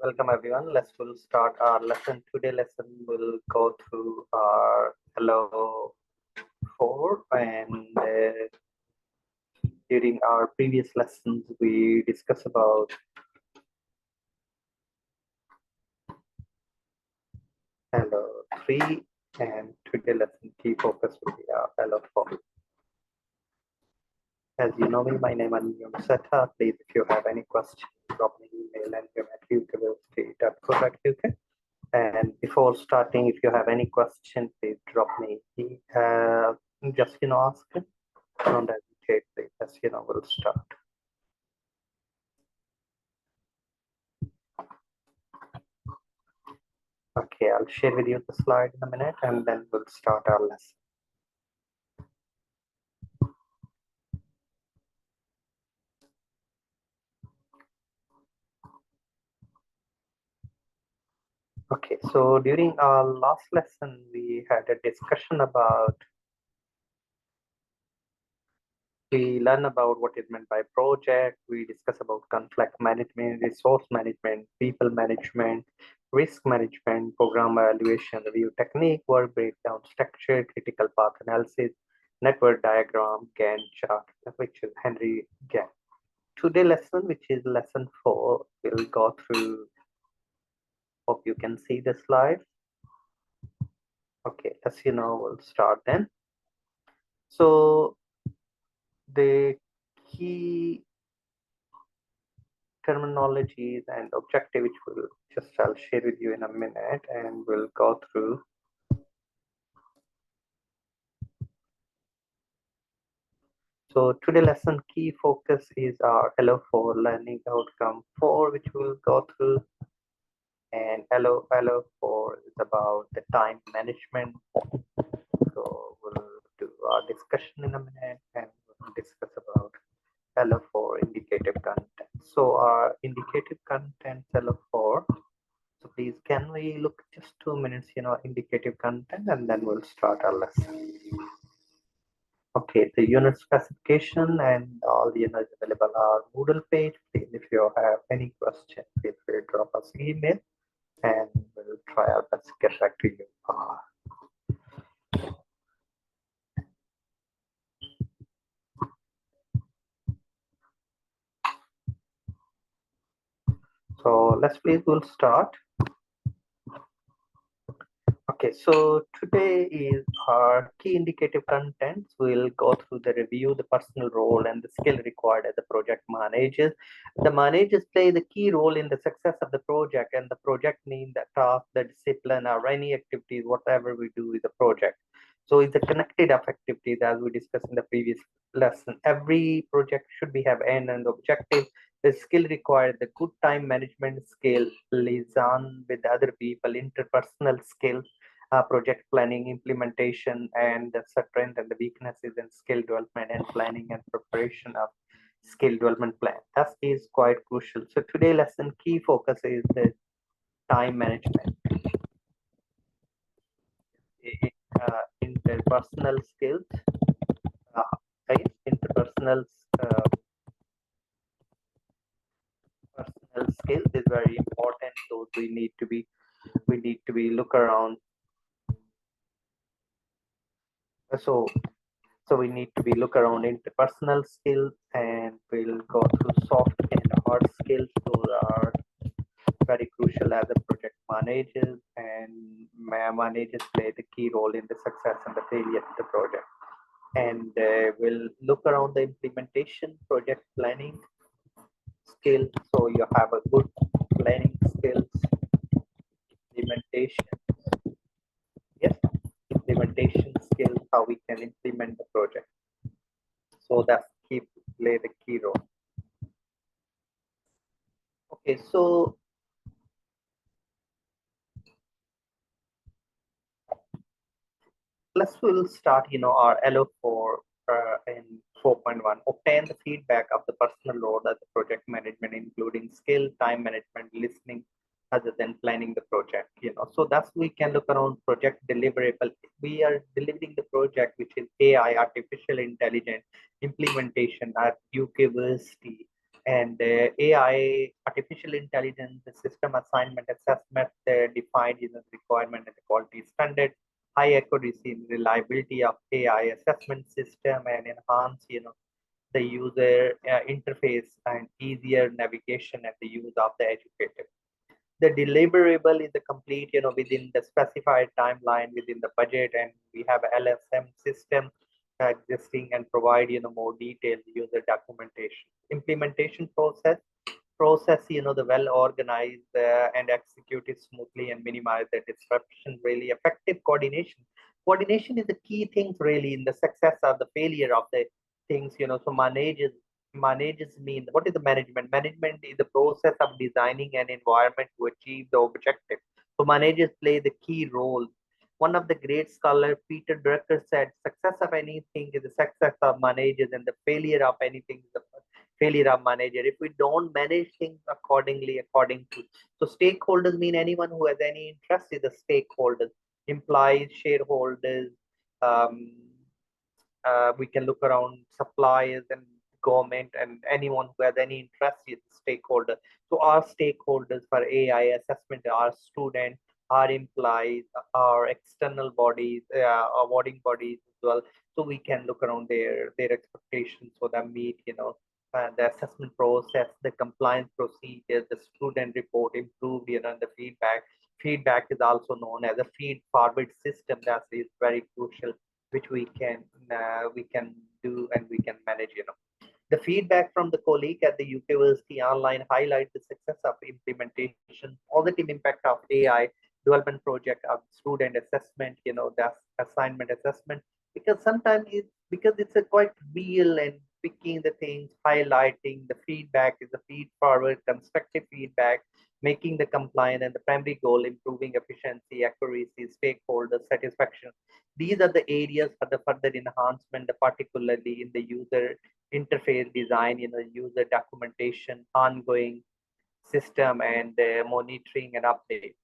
Welcome everyone. We'll start our lesson. Today lesson will go through our L4 and during our previous lessons we discussed about L3 and today lesson key focus will be our L4. As you know me, my name is Setha. Please, if you have any questions, drop me an email and at ukversity.co.uk. And before starting, if you have any question, please drop me. Just ask it. Don't hesitate, please. We'll start. Okay, I'll share with you the slide in a minute, and then we'll start our lesson. Okay, so during our last lesson, we had a discussion about. We learn about what is meant by project. We discuss about conflict management, resource management, people management, risk management, program evaluation, review technique, work breakdown structure, critical path analysis, network diagram, Gantt chart, which is Henry Gantt. Today lesson, which is lesson 4, we'll go through. Hope you can see the slide. Okay, we'll start then. So the key terminologies and objective, which I'll share with you in a minute, and we'll go through. So today lesson key focus is our L4 learning outcome 4, which we'll go through. And L4 is about the time management. So we'll do our discussion in a minute and we'll discuss about L4 indicative content. So our indicative content L4. So please, can we look just 2 minutes, indicative content, and then we'll start our lesson. Okay, the unit specification and all the units available are Moodle page. Please, if you have any question, feel free to drop us an email and we'll try our best to get back to you. So we'll start. Okay, so today is our key indicative contents. We'll go through the review, the personal role, and the skill required as the project managers. The managers play the key role in the success of the project, and the project means the task, the discipline, or any activities, whatever we do with the project. So it's a connected of activities as we discussed in the previous lesson. Every project should be have end and objective. The skill required, the good time management skill, liaison with other people, interpersonal skills, project planning, implementation, and the strength and the weaknesses in skill development and planning and preparation of skill development plan. That is quite crucial. So today lesson key focus is the time management. Interpersonal skills, interpersonal personal skills is very important. Those we need to be look around. So we need to be look around interpersonal skills, and we'll go through soft and hard skills. Those are very crucial as a project managers, and managers play the key role in the success and the failure of the project. And we'll look around the implementation, project planning skills. So you have a good planning skills, implementation. Yes, implementation skills, how we can implement the project. So that's play the key role. Okay, so we'll start, our L4 in 4.1. Obtain the feedback of the personal load as the project management, including skill, time management, listening, other than planning the project. So that's we can look around project deliverable. We are delivering the project, which is AI, artificial intelligence implementation at UK Versity. And AI, artificial intelligence, the system assignment assessment, defined the requirement and the quality standard, high accuracy and reliability of AI assessment system, and enhance the user interface and easier navigation and the use of the educator. The deliverable is the complete within the specified timeline, within the budget, and we have LSM system existing and provide more detailed user documentation. Implementation process the well organized and executed smoothly and minimize the disruption. Really effective coordination is the key things really in the success or the failure of the things. So manages mean, what is the management is the process of designing an environment to achieve the objective. So managers play the key role. One of the great scholar, Peter Drucker, said success of anything is the success of managers, and the failure of anything is the failure of manager. If we don't manage things according to, so stakeholders mean anyone who has any interest in the stakeholders, employees, shareholders. um, we can look around suppliers and government and anyone who has any interest in stakeholder. So our stakeholders for AI assessment are students, our employees, our external bodies, awarding bodies as well. So we can look around their expectations so that meet the assessment process, the compliance procedures, the student report improved, the feedback. Feedback is also known as a feed forward system. That is very crucial, which we can do and we can manage. The feedback from the colleague at the Versity Online highlight the success of implementation, positive impact of AI development project of student assessment, the assignment assessment, because sometimes it's a quite real and picking the things, highlighting the feedback is the feed forward, constructive feedback, making the compliant and the primary goal, improving efficiency, accuracy, stakeholder satisfaction. These are the areas for the further enhancement, particularly in the user interface design, user documentation, ongoing system, and monitoring and update.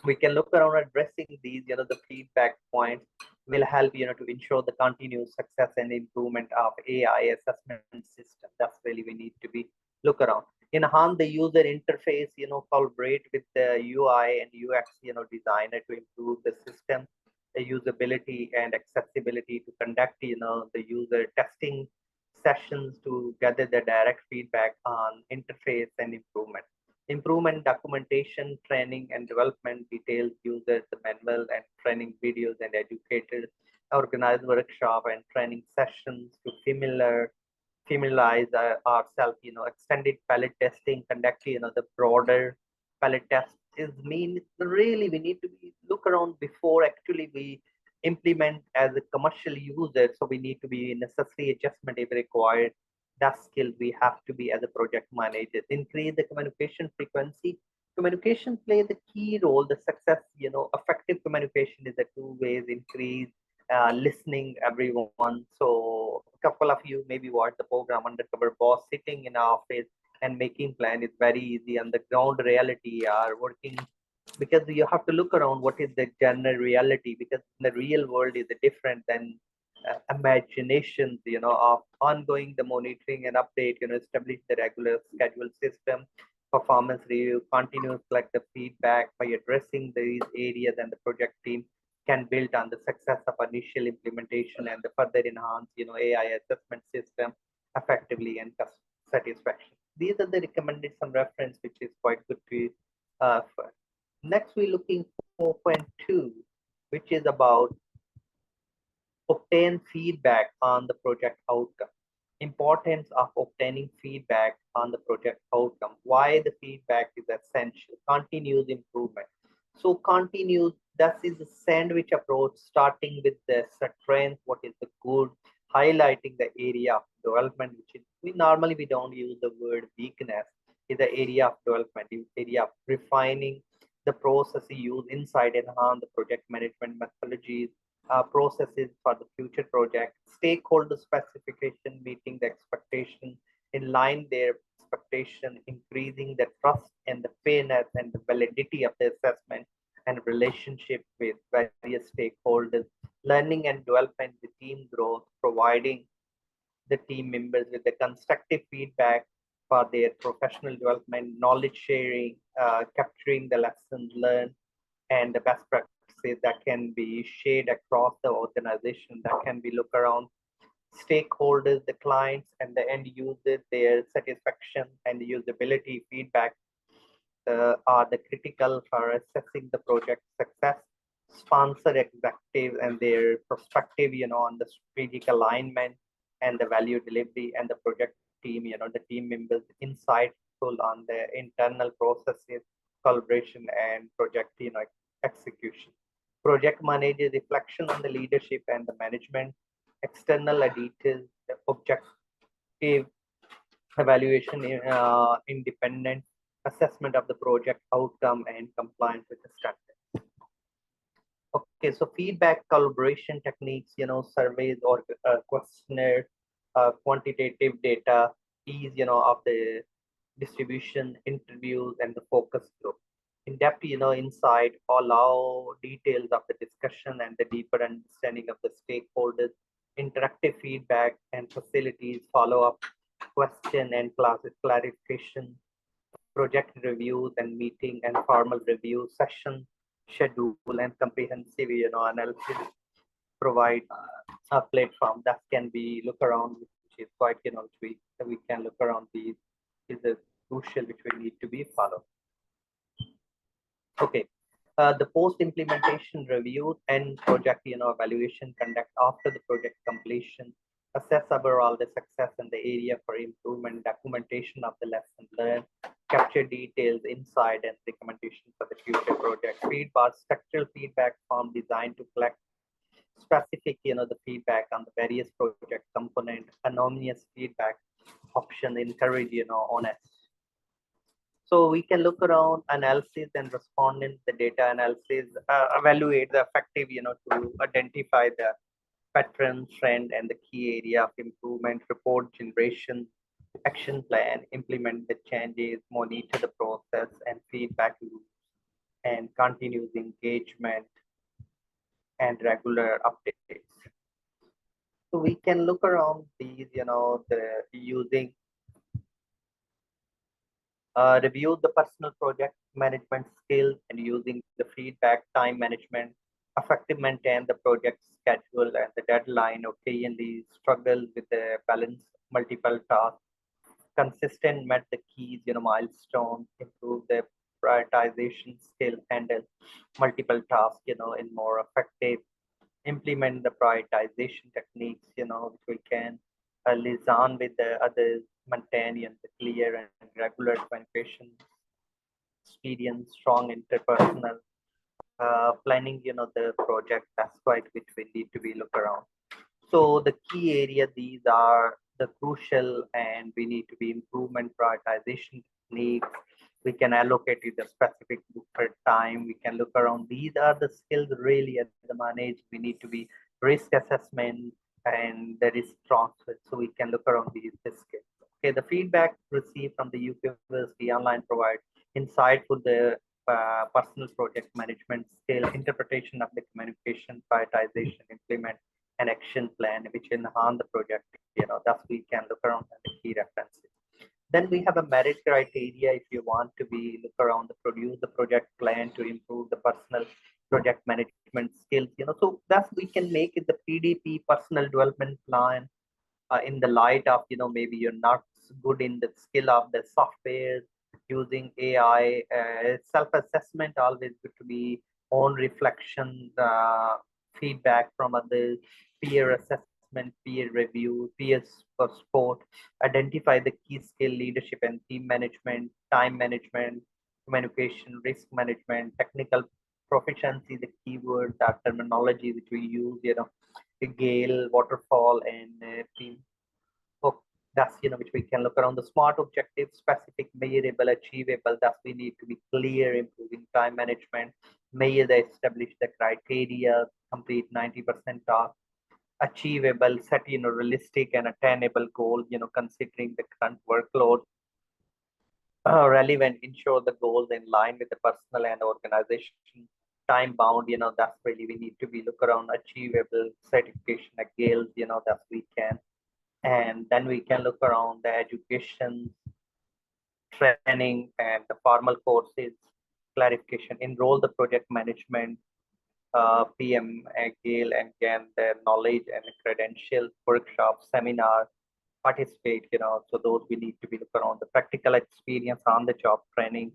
We can look around addressing these, the feedback points will help, to ensure the continuous success and improvement of AI assessment system. That's really we need to be look around. Enhance the user interface, collaborate with the UI and UX, designer to improve the system, the usability and accessibility, to conduct, the user testing sessions to gather the direct feedback on interface and improvement documentation, training and development, details users, the manual and training videos, and educators organize workshop and training sessions to familiarize ourselves. Extended palette testing, conduct the broader palette test is mean really we need to be look around before actually we implement as a commercial user. So we need to be necessary adjustment if required. That skill we have to be as a project manager. Increase the communication frequency. Communication play the key role. The success, effective communication is the two ways. Increase listening everyone. So a couple of you maybe watch the program Undercover Boss. Sitting in our office and making plan is very easy. On the ground reality are working, because you have to look around what is the general reality, because the real world is different than imaginations, of ongoing the monitoring and update, establish the regular schedule system, performance review, continuous collect the feedback by addressing these areas, and the project team can build on the success of initial implementation and the further enhance, AI assessment system effectively and satisfaction. These are the recommended some reference, which is quite good to for. Next, we're looking 4.2, which is about obtain feedback on the project outcome. Importance of obtaining feedback on the project outcome. Why the feedback is essential. Continuous improvement. So continuous, that is a sandwich approach, starting with the strength, what is the good, highlighting the area of development, which is, we don't use the word weakness, is the area of development, area of refining the process used inside enhance the project management methodologies, processes for the future project, stakeholder specification, meeting the expectation, in line their expectation, increasing the trust and the fairness and the validity of the assessment and relationship with various stakeholders, learning and development, the team growth, providing the team members with the constructive feedback, for their professional development, knowledge sharing, capturing the lessons learned, and the best practices that can be shared across the organization, that can be look around stakeholders, the clients, and the end users, their satisfaction and usability feedback are the critical for assessing the project success. Sponsor executives and their perspective, on the strategic alignment and the value delivery, and the project team, the team members insightful on the internal processes, collaboration, and project, execution. Project manager reflection on the leadership and the management, external auditors, objective evaluation, independent assessment of the project outcome and compliance with the standard. Okay, so feedback collaboration techniques, surveys or questionnaire, quantitative data, ease, of the distribution, interviews, and the focus group. In-depth, insight, allow details of the discussion and the deeper understanding of the stakeholders, interactive feedback and facilities, follow-up, question and clarification, project reviews and meeting and formal review session, schedule and comprehensive, analysis, provide a platform that can be look around, which is quite, which we can look around. These is a crucial which we need to be followed. Okay, the post-implementation review and project, evaluation conduct after the project completion, assess overall the success and the area for improvement, documentation of the lesson learned, capture details, insight, and recommendations for the future project. Feedback, structural feedback form designed to collect specific, the feedback on the various project component, anonymous feedback option, encourage, honest. So we can look around analysis and respondent, the data analysis, evaluate the effective, to identify the pattern, trend, and the key area of improvement, report generation, action plan, implement the changes, monitor the process and feedback loops, and continuous engagement and regular updates. So we can look around these, the using review the personal project management skills and using the feedback, time management, effective maintain the project schedule and the deadline, occasionally struggle with the balance multiple tasks, consistent met the keys, milestones, improve the prioritization skill, handle multiple tasks, in more effective, implement the prioritization techniques, which we can liaison with the others, maintain the clear and regular communication, experience, strong interpersonal planning, the project aspect which we need to be look around. So the key area, these are the crucial, and we need to be improvement prioritization techniques. We can allocate it a specific for time. We can look around. These are the skills really at the manage. We need to be risk assessment and the risk transfer. So we can look around these skills. Okay, the feedback received from the UK Versity Online provide insightful the personal project management skill, interpretation of the communication, prioritization, implement an action plan which enhance the project. Thus we can look around at the key references. Then we have a merit criteria if you want to be look around the produce the project plan to improve the personal project management skills. So that's we can make it the PDP personal development plan in the light of maybe you're not good in the skill of the software using AI, self-assessment always good to be own reflection, feedback from others, peer assessment, peer review, peer support, identify the key skill, leadership and team management, time management, communication, risk management, technical proficiency, the keywords, that terminology which we use, the Gale, waterfall, and team. So that's which we can look around the SMART objectives, specific, measurable, achievable. That we need to be clear, improving time management, measure the establish the criteria, complete 90% task, achievable, set realistic and attainable goals, considering the current workload, relevant, ensure the goals in line with the personal and organization, time bound, that's really we need to be look around achievable, certification, goals, that we can. And then we can look around the education, training and the formal courses, clarification, enroll the project management, PM, Gale, and gain their knowledge and credentials, workshops, seminars, participate, so those we need to be look around the practical experience on the job training,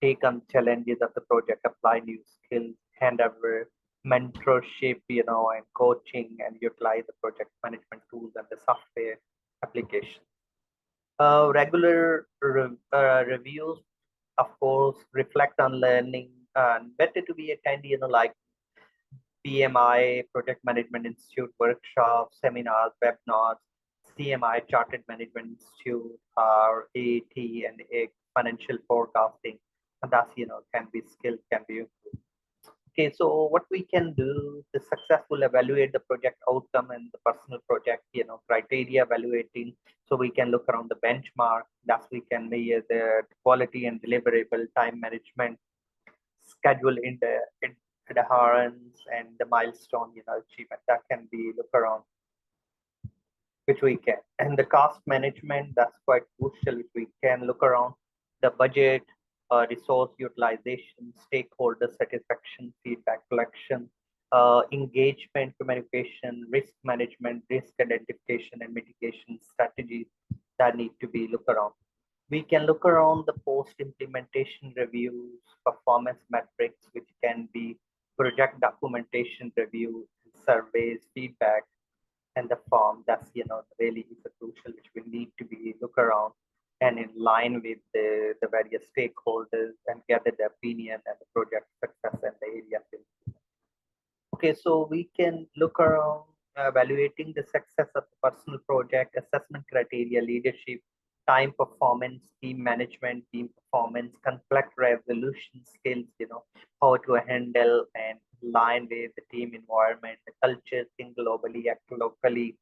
take on challenges of the project, apply new skills, hand over mentorship, and coaching, and utilize the project management tools and the software application. Regular reviews, of course, reflect on learning, and better to be attend, like PMI, Project Management Institute workshops, seminars, webinars, CMI, Chartered Management Institute, or ATHE and financial forecasting. And that's, can be skilled, can be improved. Okay, so what we can do to successfully evaluate the project outcome and the personal project, criteria evaluating. So we can look around the benchmark, that we can measure the quality and deliverable, time management, schedule in the adherence, and the milestone, achievement. That can be look around, which we can. And the cost management, that's quite crucial, which we can look around the budget, resource utilization, stakeholder satisfaction, feedback collection, engagement communication, risk management, risk identification and mitigation strategies that need to be looked around. We can look around the post-implementation reviews, performance metrics, which can be project documentation review, surveys, feedback, and the form. That's, really is a crucial, which we need to be look around and in line with the various stakeholders and gather the opinion and the project success and the area. Okay, so we can look around evaluating the success of the personal project, assessment criteria, leadership, time performance, team management, team performance, conflict resolution skills, how to handle and align with the team environment, the culture, think globally, act locally,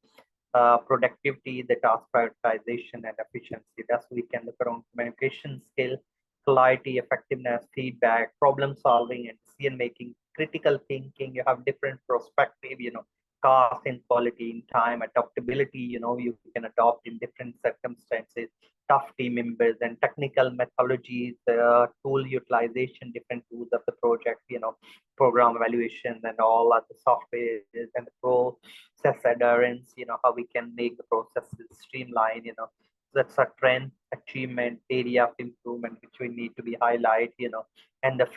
productivity, the task prioritization and efficiency. Thus, we can look around communication skill, clarity, effectiveness, feedback, problem solving, and decision making, critical thinking. You have different perspective, cost and quality in time, adaptability, you can adopt in different circumstances, tough team members, and technical methodologies, tool utilization, different tools of the project, program evaluation and all other software and the process adherence, how we can make the processes streamlined, that's a trend, achievement, area of improvement, which we need to be highlight, and the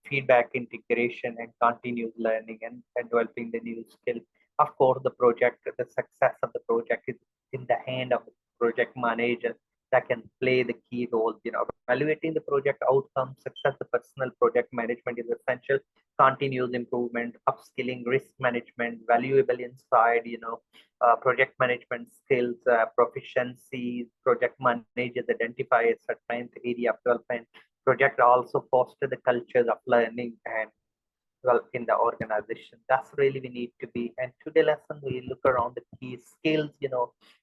feedback integration and continuous learning and developing the new skill. Of course, the project, the success of the project is in the hand of the project manager that can play the key role. Evaluating the project outcome, success, the personal project management is essential. Continuous improvement, upskilling, risk management, valuable insight, project management skills, proficiencies, project managers identify a certain area of development. Project also foster the cultures of learning and in the organization. That's really we need to be. And today lesson we look around the key skills,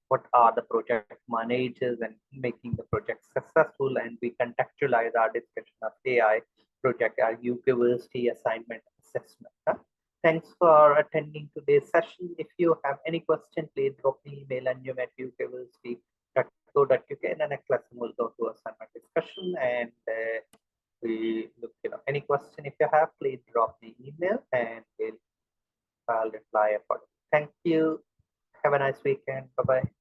what are the project managers and making the project successful, and we contextualize our discussion of AI project, our university assignment assessment. Thanks for attending today's session. If you have any question, please drop me email and ukuniversity.co.uk, and the next lesson will go to assignment discussion. And we look, any question if you have, please drop the email and I'll reply accordingly. Thank you. Have a nice weekend. Bye-bye.